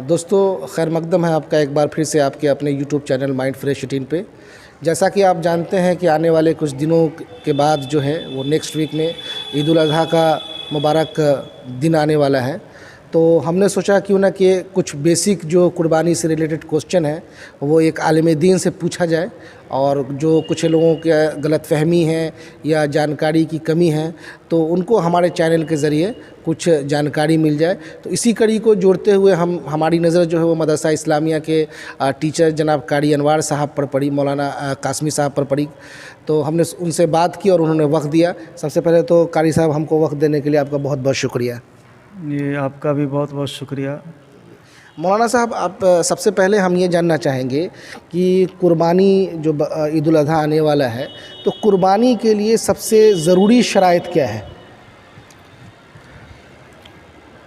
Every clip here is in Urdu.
دوستو خیر مقدم ہے آپ کا ایک بار پھر سے آپ کے اپنے یوٹیوب چینل مائنڈ فریش 18 پہ. جیسا کہ آپ جانتے ہیں کہ آنے والے کچھ دنوں کے بعد جو ہے وہ نیکسٹ ویک میں عید الاضحیٰ کا مبارک دن آنے والا ہے. تو ہم نے سوچا کیوں نہ کہ کچھ بیسک جو قربانی سے ریلیٹڈ کوسچن ہے وہ ایک عالم دین سے پوچھا جائے، اور جو کچھ لوگوں کے غلط فہمی ہے یا جانکاری کی کمی ہے تو ان کو ہمارے چینل کے ذریعے کچھ جانکاری مل جائے. تو اسی کڑی کو جوڑتے ہوئے ہماری نظر جو ہے وہ مدرسہ اسلامیہ کے ٹیچر جناب قاری انوار صاحب پر پڑی، مولانا قاسمی صاحب پر پڑی. تو ہم نے ان سے بات کی اور انہوں نے وقت دیا. سب سے پہلے تو قاری صاحب ہم کو وقت دینے کے لیے آپ کا بہت بہت شکریہ. جی آپ کا بھی بہت بہت شکریہ. مولانا صاحب، آپ سب سے پہلے ہم یہ جاننا چاہیں گے کہ قربانی جو عید الاضحیٰ آنے والا ہے تو قربانی کے لیے سب سے ضروری شرائط کیا ہے؟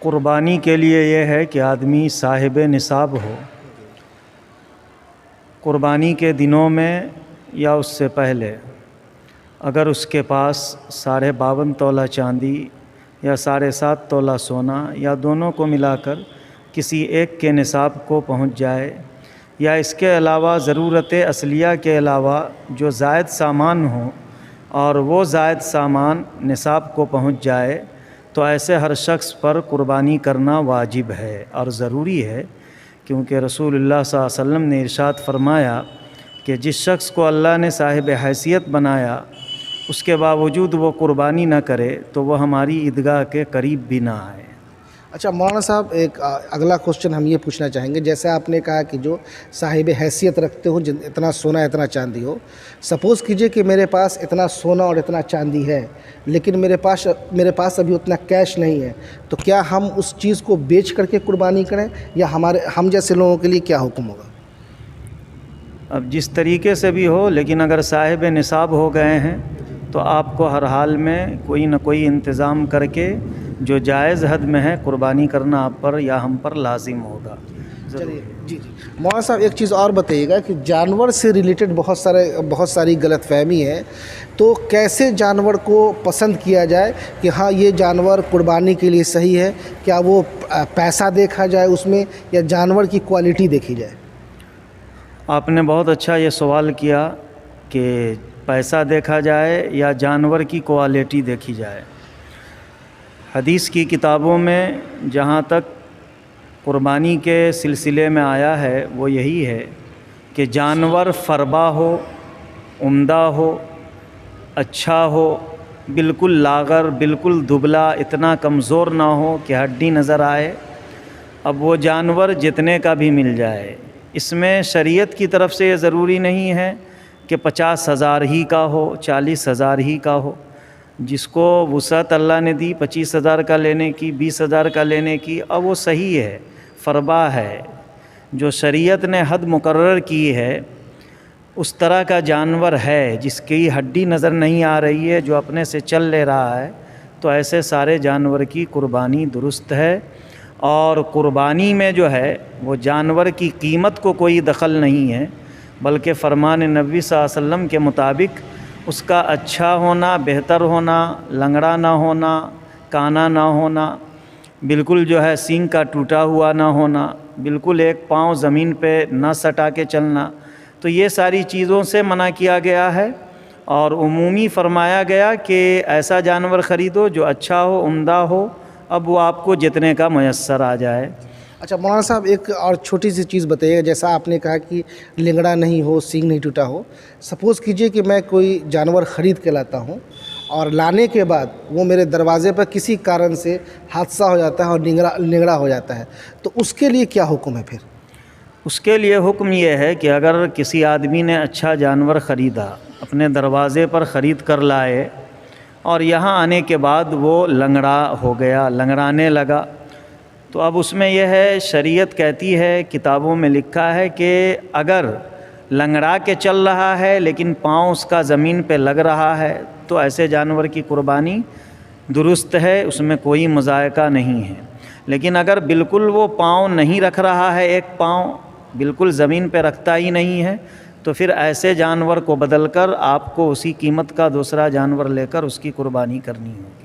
قربانی کے لیے یہ ہے کہ آدمی صاحب نصاب ہو. قربانی کے دنوں میں یا اس سے پہلے اگر اس کے پاس 52.5 تولہ چاندی یا 7.5 تولہ سونا یا دونوں کو ملا کر کسی ایک کے نصاب کو پہنچ جائے، یا اس کے علاوہ ضرورت اصلیہ کے علاوہ جو زائد سامان ہو اور وہ زائد سامان نصاب کو پہنچ جائے، تو ایسے ہر شخص پر قربانی کرنا واجب ہے اور ضروری ہے. کیونکہ رسول اللہ صلی اللہ علیہ وسلم نے ارشاد فرمایا کہ جس شخص کو اللہ نے صاحب حیثیت بنایا اس کے باوجود وہ قربانی نہ کرے تو وہ ہماری عیدگاہ کے قریب بھی نہ آئے. اچھا مولانا صاحب، ایک اگلا کوسچن ہم یہ پوچھنا چاہیں گے. جیسے آپ نے کہا کہ جو صاحب حیثیت رکھتے ہو، اتنا سونا اتنا چاندی ہو، سپوز کیجئے کہ میرے پاس اتنا سونا اور اتنا چاندی ہے لیکن میرے پاس ابھی اتنا کیش نہیں ہے، تو کیا ہم اس چیز کو بیچ کر کے قربانی کریں یا ہم جیسے لوگوں کے لیے کیا حکم ہوگا؟ اب جس طریقے سے بھی ہو، لیکن اگر صاحب نصاب ہو گئے ہیں تو آپ کو ہر حال میں کوئی نہ کوئی انتظام کر کے جو جائز حد میں ہے قربانی کرنا آپ پر یا ہم پر لازم ہوگا. چلیے جی مولانا صاحب، ایک چیز اور بتائیے گا کہ جانور سے ریلیٹڈ بہت ساری غلط فہمی ہے، تو کیسے جانور کو پسند کیا جائے کہ ہاں یہ جانور قربانی کے لیے صحیح ہے؟ کیا وہ پیسہ دیکھا جائے اس میں یا جانور کی کوالٹی دیکھی جائے؟ آپ نے بہت اچھا یہ سوال کیا کہ پیسہ دیکھا جائے یا جانور کی کوالٹی دیکھی جائے. حدیث کی کتابوں میں جہاں تک قربانی کے سلسلے میں آیا ہے وہ یہی ہے کہ جانور فربا ہو، عمدہ ہو، اچھا ہو، بالکل لاغر، بالکل دبلا، اتنا کمزور نہ ہو کہ ہڈی نظر آئے. اب وہ جانور جتنے کا بھی مل جائے، اس میں شریعت کی طرف سے یہ ضروری نہیں ہے کہ 50,000 ہی کا ہو، 40,000 ہی کا ہو. جس کو وسعت اللہ نے دی 25,000 کا لینے کی، 20,000 کا لینے کی، اب وہ صحیح ہے، فربا ہے. جو شریعت نے حد مقرر کی ہے اس طرح کا جانور ہے جس کی ہڈی نظر نہیں آ رہی ہے، جو اپنے سے چل لے رہا ہے، تو ایسے سارے جانور کی قربانی درست ہے. اور قربانی میں جو ہے وہ جانور کی قیمت کو کوئی دخل نہیں ہے، بلکہ فرمان نبی صلی اللہ علیہ وسلم کے مطابق اس کا اچھا ہونا، بہتر ہونا، لنگڑا نہ ہونا، کانا نہ ہونا، بالکل جو ہے سینگ کا ٹوٹا ہوا نہ ہونا، بالکل ایک پاؤں زمین پہ نہ سٹا کے چلنا، تو یہ ساری چیزوں سے منع کیا گیا ہے. اور عمومی فرمایا گیا کہ ایسا جانور خریدو جو اچھا ہو، عمدہ ہو، اب وہ آپ کو جتنے کا میسر آ جائے. اچھا مولانا صاحب، ایک اور چھوٹی سی چیز بتائیے گا. جیسا آپ نے کہا کہ لنگڑا نہیں ہو، سینگ نہیں ٹوٹا ہو، سپوز کیجئے کہ میں کوئی جانور خرید کے لاتا ہوں اور لانے کے بعد وہ میرے دروازے پر کسی کارن سے حادثہ ہو جاتا ہے اور لنگڑا ہو جاتا ہے، تو اس کے لیے کیا حکم ہے پھر؟ اس کے لیے حکم یہ ہے کہ اگر کسی آدمی نے اچھا جانور خریدا، اپنے دروازے پر خرید کر لائے، اور یہاں آنے کے بعد وہ لنگڑا ہو گیا، لنگڑانے لگا، تو اب اس میں یہ ہے، شریعت کہتی ہے، کتابوں میں لکھا ہے کہ اگر لنگڑا کے چل رہا ہے لیکن پاؤں اس کا زمین پہ لگ رہا ہے تو ایسے جانور کی قربانی درست ہے، اس میں کوئی مضائقہ نہیں ہے. لیکن اگر بالکل وہ پاؤں نہیں رکھ رہا ہے، ایک پاؤں بالکل زمین پہ رکھتا ہی نہیں ہے، تو پھر ایسے جانور کو بدل کر آپ کو اسی قیمت کا دوسرا جانور لے کر اس کی قربانی کرنی ہوگی.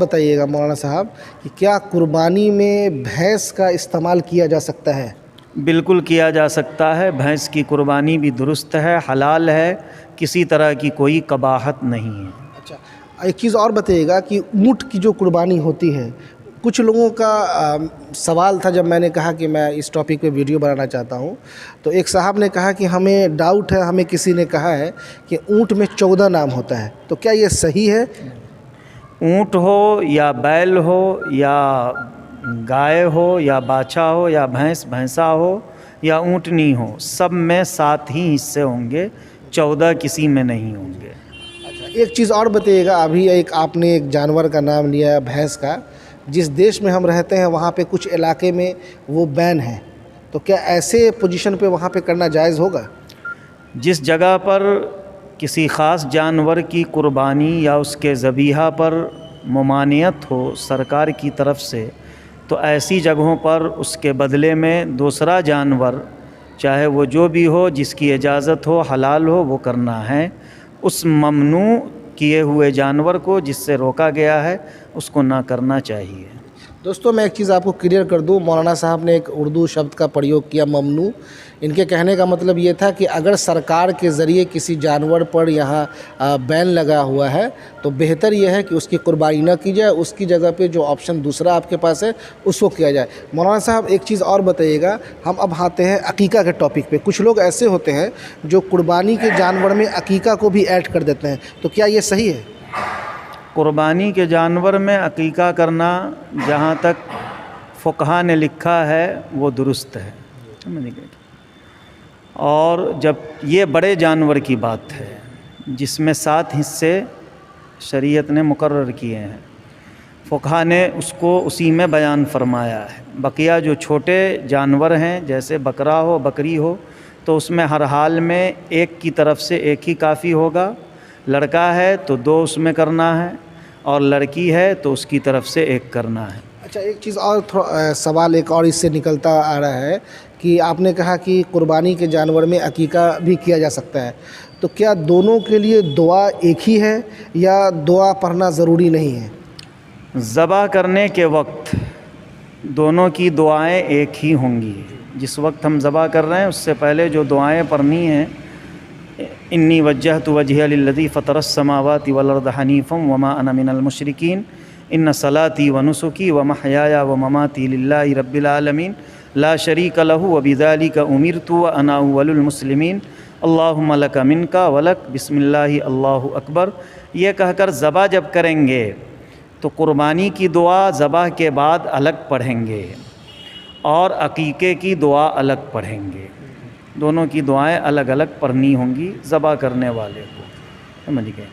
بتائیے گا مولانا صاحب کہ کیا قربانی میں بھینس کا استعمال کیا جا سکتا ہے؟ بالکل کیا جا سکتا ہے، بھینس کی قربانی بھی درست ہے، حلال ہے، کسی طرح کی کوئی قباحت نہیں ہے۔ اچھا ایک چیز اور بتائیے گا کہ اونٹ کی جو قربانی ہوتی ہے، کچھ لوگوں کا سوال تھا جب میں نے کہا کہ میں اس ٹاپک پہ ویڈیو بنانا چاہتا ہوں، تو ایک صاحب نے کہا کہ ہمیں ڈاؤٹ ہے، ہمیں کسی نے کہا ہے کہ اونٹ میں 14 نام ہوتا ہے، تو کیا یہ صحیح ہے؟ اونٹ ہو یا بیل ہو یا گائے ہو یا باچھا ہو یا بھینسا ہو یا اونٹنی ہو، سب میں 7 ہی حصے ہوں گے، 14 کسی میں نہیں ہوں گے۔ اچھا ایک چیز اور بتائیے گا، ابھی آپ نے ایک جانور کا نام لیا ہے بھینس کا، جس دیش میں ہم رہتے ہیں وہاں پہ کچھ علاقے میں وہ بین ہے، تو کیا ایسے پوزیشن پہ وہاں پہ کرنا جائز ہوگا؟ جس جگہ پر کسی خاص جانور کی قربانی یا اس کے ذبیحہ پر ممانعت ہو سرکار کی طرف سے، تو ایسی جگہوں پر اس کے بدلے میں دوسرا جانور، چاہے وہ جو بھی ہو، جس کی اجازت ہو، حلال ہو، وہ کرنا ہے۔ اس ممنوع کیے ہوئے جانور کو، جس سے روکا گیا ہے، اس کو نہ کرنا چاہیے۔ دوستوں میں ایک چیز آپ کو کلیئر کر دوں، مولانا صاحب نے ایک اردو شبد کا پریوگ کیا ممنوع، ان کے کہنے کا مطلب یہ تھا کہ اگر سرکار کے ذریعے کسی جانور پر یہاں بین لگا ہوا ہے تو بہتر یہ ہے کہ اس کی قربانی نہ کی جائے، اس کی جگہ پہ جو آپشن دوسرا آپ کے پاس ہے اس کو کیا جائے۔ مولانا صاحب ایک چیز اور بتائیے گا، ہم اب آتے ہیں عقیقہ کے ٹاپک پہ۔ کچھ لوگ ایسے ہوتے ہیں جو قربانی کے جانور میں عقیقہ کو بھی ایڈ کر دیتے ہیں، تو کیا یہ صحیح ہے؟ قربانی کے جانور میں عقیقہ کرنا جہاں تک فقہا نے لکھا ہے وہ درست ہے، اور جب یہ بڑے جانور کی بات ہے جس میں 7 حصے شریعت نے مقرر کیے ہیں، فقہا نے اس کو اسی میں بیان فرمایا ہے۔ بقیہ جو چھوٹے جانور ہیں جیسے بکرا ہو، بکری ہو، تو اس میں ہر حال میں ایک کی طرف سے ایک ہی کافی ہوگا، لڑکا ہے تو 2 اس میں کرنا ہے، اور لڑکی ہے تو اس کی طرف سے 1 کرنا ہے۔ اچھا ایک چیز اور سوال ایک اور اس سے نکلتا آ رہا ہے کہ آپ نے کہا کہ قربانی کے جانور میں عقیقہ بھی کیا جا سکتا ہے، تو کیا دونوں کے لیے دعا ایک ہی ہے یا دعا پڑھنا ضروری نہیں ہے؟ ذبح کرنے کے وقت دونوں کی دعائیں ایک ہی ہوں گی۔ جس وقت ہم ذبح کر رہے ہیں اس سے پہلے جو دعائیں پڑھنی ہیں، انی وجہت وجہی للذی فطر السماوات والارض حنیفا وما انا من المشرکین ان صلاتی ونسکی ومحیای ومماتی للہ رب العالمین لا شریک لہ وبذالک امرت وانا اول المسلمین اللہم لک منک ولک بسم اللہ اللہ اکبر۔ یہ کہہ کر ذبح جب کریں گے تو قربانی کی دعا ذبح کے بعد الگ پڑھیں گے اور عقیقے کی دعا الگ پڑھیں گے، دونوں کی دعائیں الگ الگ پڑھنی ہوں گی ذبح کرنے والے کو، سمجھ گئے؟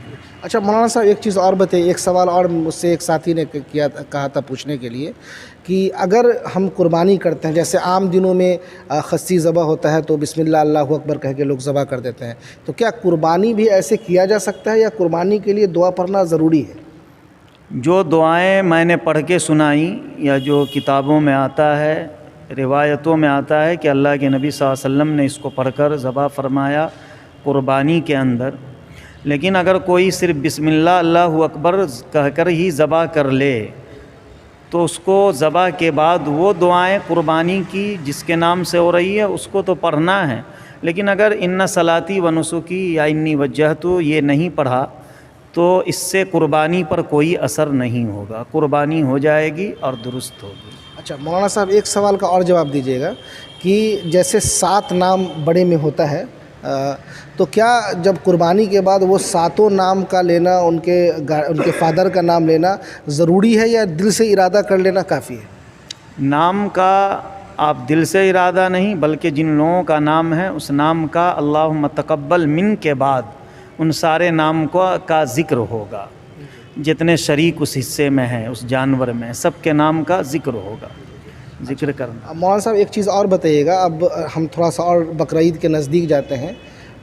اچھا مولانا صاحب ایک چیز اور بتائیے، ایک سوال اور مجھ سے ایک ساتھی نے کہا تھا پوچھنے کے لیے کہ اگر ہم قربانی کرتے ہیں، جیسے عام دنوں میں خصی ذبح ہوتا ہے تو بسم اللہ اللہ اکبر کہہ کے لوگ ذبح کر دیتے ہیں، تو کیا قربانی بھی ایسے کیا جا سکتا ہے یا قربانی کے لیے دعا پڑھنا ضروری ہے؟ جو دعائیں میں نے پڑھ کے سنائیں یا جو کتابوں میں آتا ہے، روایتوں میں آتا ہے کہ اللہ کے نبی صلی اللہ علیہ وسلم نے اس کو پڑھ کر ذبح فرمایا قربانی کے اندر، لیکن اگر کوئی صرف بسم اللہ اللہ اکبر کہہ کر ہی ذبح کر لے تو اس کو ذبح کے بعد وہ دعائیں قربانی کی جس کے نام سے ہو رہی ہے اس کو تو پڑھنا ہے، لیکن اگر ان صلاتی و نسکی یا انی وجہت یہ نہیں پڑھا تو اس سے قربانی پر کوئی اثر نہیں ہوگا، قربانی ہو جائے گی اور درست ہوگی۔ اچھا مولانا صاحب ایک سوال کا اور جواب دیجیے گا کہ جیسے 7 نام بڑے میں ہوتا ہے، تو کیا جب قربانی کے بعد وہ 7 نام کا لینا، ان کے فادر کا نام لینا ضروری ہے یا دل سے ارادہ کر لینا کافی ہے؟ نام کا آپ دل سے ارادہ نہیں بلکہ جن لوگوں کا نام ہے اس نام کا اللہم تقبل من کے بعد ان سارے نام کا ذکر ہوگا، جتنے شریک اس حصے میں ہیں اس جانور میں سب کے نام کا ذکر ہوگا، ذکر کرنا۔ مولانا صاحب ایک چیز اور بتائیے گا، اب ہم تھوڑا سا اور بقرعید کے نزدیک جاتے ہیں،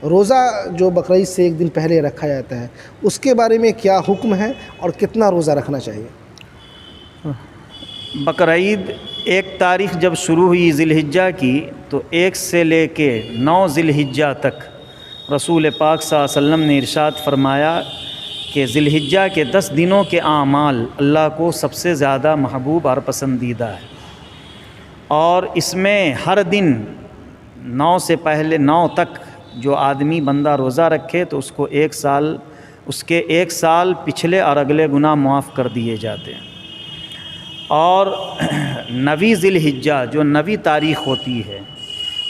روزہ جو بقرعید سے 1 دن پہلے رکھا جاتا ہے اس کے بارے میں کیا حکم ہے اور کتنا روزہ رکھنا چاہیے؟ بقرعید 1 تاریخ جب شروع ہوئی ذی الحجہ کی تو 1 سے لے کے 9 ذی الحجہ تک رسول پاک صلی اللہ علیہ وسلم نے ارشاد فرمایا کہ ذی الحجہ کے 10 دنوں کے اعمال اللہ کو سب سے زیادہ محبوب اور پسندیدہ ہے، اور اس میں ہر دن 9 سے پہلے 9 تک جو آدمی بندہ روزہ رکھے تو اس کو اس کے 1 سال پچھلے اور اگلے گناہ معاف کر دیے جاتے ہیں۔ اور 9 ذی الحجہ جو 9 تاریخ ہوتی ہے،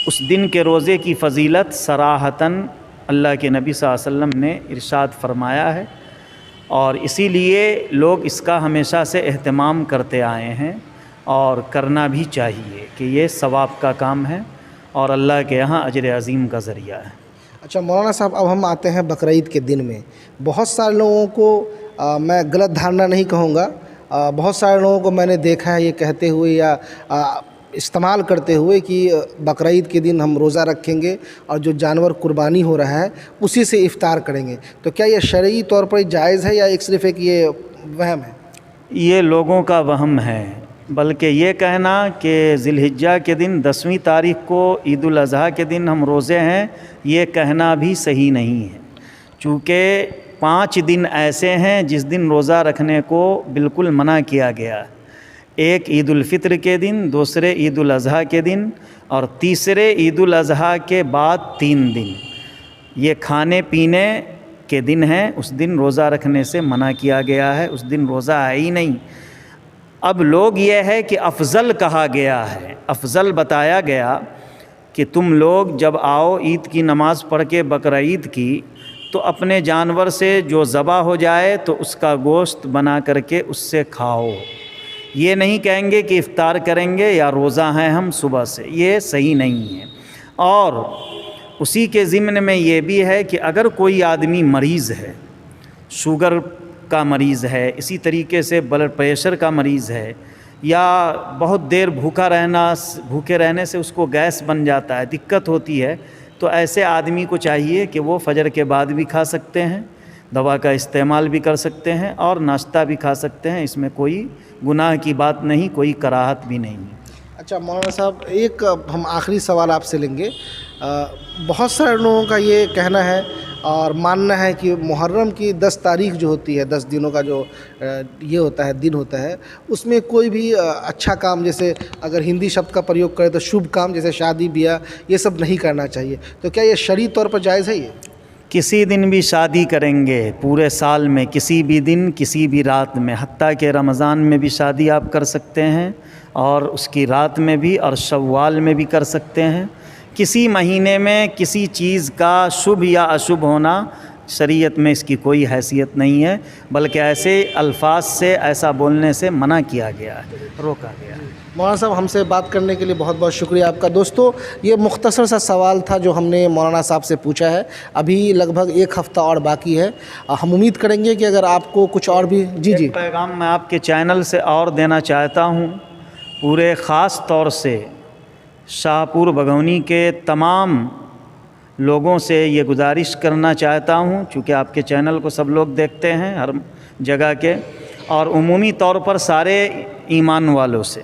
اس دن کے روزے کی فضیلت صراحتاً اللہ کے نبی صلی اللہ علیہ وسلم نے ارشاد فرمایا ہے، اور اسی لیے لوگ اس کا ہمیشہ سے اہتمام کرتے آئے ہیں، اور کرنا بھی چاہیے کہ یہ ثواب کا کام ہے اور اللہ کے یہاں اجر عظیم کا ذریعہ ہے۔ اچھا مولانا صاحب، اب ہم آتے ہیں بقرعید کے دن میں۔ بہت سارے لوگوں کو میں غلط دھارنا نہیں کہوں گا، بہت سارے لوگوں کو میں نے دیکھا ہے یہ کہتے ہوئے یا استعمال کرتے ہوئے کہ بقرعید کے دن ہم روزہ رکھیں گے اور جو جانور قربانی ہو رہا ہے اسی سے افطار کریں گے، تو کیا یہ شرعی طور پر جائز ہے یا صرف ایک یہ وہم ہے؟ یہ لوگوں کا وہم ہے، بلکہ یہ کہنا کہ ذی الحجہ کے دن 10ویں تاریخ کو عید الاضحیٰ کے دن ہم روزے ہیں، یہ کہنا بھی صحیح نہیں ہے، چونکہ 5 دن ایسے ہیں جس دن روزہ رکھنے کو بالکل منع کیا گیا ہے۔ ایک عید الفطر کے دن، دوسرے عید الاضحیٰ کے دن، اور تیسرے عید الاضحیٰ کے بعد 3 دن یہ کھانے پینے کے دن ہیں، اس دن روزہ رکھنے سے منع کیا گیا ہے، اس دن روزہ ہے ہی نہیں۔ اب لوگ یہ ہے کہ افضل کہا گیا ہے، افضل بتایا گیا کہ تم لوگ جب آؤ عید کی نماز پڑھ کے بقرعید کی تو اپنے جانور سے جو ذبح ہو جائے تو اس کا گوشت بنا کر کے اس سے کھاؤ، یہ نہیں کہیں گے کہ افطار کریں گے یا روزہ ہیں ہم صبح سے، یہ صحیح نہیں ہے۔ اور اسی کے ضمن میں یہ بھی ہے کہ اگر کوئی آدمی مریض ہے، شوگر کا مریض ہے، اسی طریقے سے بلڈ پریشر کا مریض ہے، یا بہت دیر بھوکے رہنے سے اس کو گیس بن جاتا ہے، دقت ہوتی ہے، تو ایسے آدمی کو چاہیے کہ وہ فجر کے بعد بھی کھا سکتے ہیں، دوا کا استعمال بھی کر سکتے ہیں اور ناشتہ بھی کھا سکتے ہیں، اس میں کوئی گناہ کی بات نہیں، کوئی کراہت بھی نہیں۔ اچھا مولانا صاحب، ایک ہم آخری سوال آپ سے لیں گے۔ بہت سارے لوگوں کا یہ کہنا ہے اور ماننا ہے کہ محرم کی 10 تاریخ جو ہوتی ہے، 10 دنوں کا جو یہ ہوتا ہے دن ہوتا ہے، اس میں کوئی بھی اچھا کام، جیسے اگر ہندی شبد کا پریوگ کرے تو شبھ کام جیسے شادی بیاہ، یہ سب نہیں کرنا چاہیے، تو کیا یہ شرعی طور پر جائز ہے؟ یہ کسی دن بھی شادی کریں گے، پورے سال میں کسی بھی دن کسی بھی رات میں، حتیٰ کہ رمضان میں بھی شادی آپ کر سکتے ہیں اور اس کی رات میں بھی، اور شوال میں بھی کر سکتے ہیں۔ کسی مہینے میں کسی چیز کا شبھ یا اشبھ ہونا شریعت میں اس کی کوئی حیثیت نہیں ہے، بلکہ ایسے الفاظ سے، ایسا بولنے سے منع کیا گیا ہے، روکا گیا ہے۔ مولانا صاحب، ہم سے بات کرنے کے لیے بہت بہت شکریہ آپ کا۔ دوستو، یہ مختصر سا سوال تھا جو ہم نے مولانا صاحب سے پوچھا ہے، ابھی لگ بھگ 1 ہفتہ اور باقی ہے۔ ہم امید کریں گے کہ اگر آپ کو کچھ اور بھی ایک پیغام میں آپ کے چینل سے اور دینا چاہتا ہوں، پورے خاص طور سے شاہ پور بھگونی کے تمام لوگوں سے یہ گزارش کرنا چاہتا ہوں، چونکہ آپ کے چینل کو سب لوگ دیکھتے ہیں ہر جگہ کے، اور عمومی طور پر سارے ایمان والوں سے،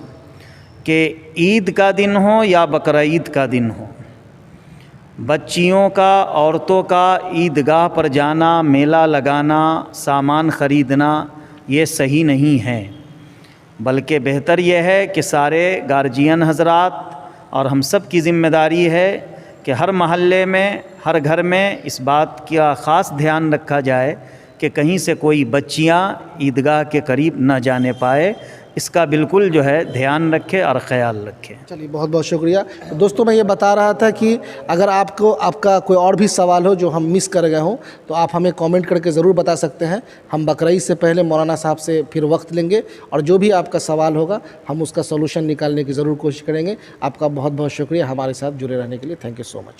کہ عید کا دن ہو یا بقرعید کا دن ہو، بچیوں کا، عورتوں کا عیدگاہ پر جانا، میلہ لگانا، سامان خریدنا، یہ صحیح نہیں ہے، بلکہ بہتر یہ ہے کہ سارے گارجین حضرات اور ہم سب کی ذمہ داری ہے کہ ہر محلے میں، ہر گھر میں اس بات کا خاص دھیان رکھا جائے کہ کہیں سے کوئی بچیاں عیدگاہ کے قریب نہ جانے پائے، اس کا بالکل جو ہے دھیان رکھے اور خیال رکھے۔ چلیے، بہت بہت شکریہ دوستوں۔ میں یہ بتا رہا تھا کہ اگر آپ کا کوئی اور بھی سوال ہو جو ہم مس کر گئے ہوں تو آپ ہمیں کامنٹ کر کے ضرور بتا سکتے ہیں۔ ہم بقرعید سے پہلے مولانا صاحب سے پھر وقت لیں گے اور جو بھی آپ کا سوال ہوگا ہم اس کا سولوشن نکالنے کی ضرور کوشش کریں گے۔ آپ کا بہت بہت شکریہ ہمارے ساتھ جڑے رہنے کے لیے۔ Thank you so much.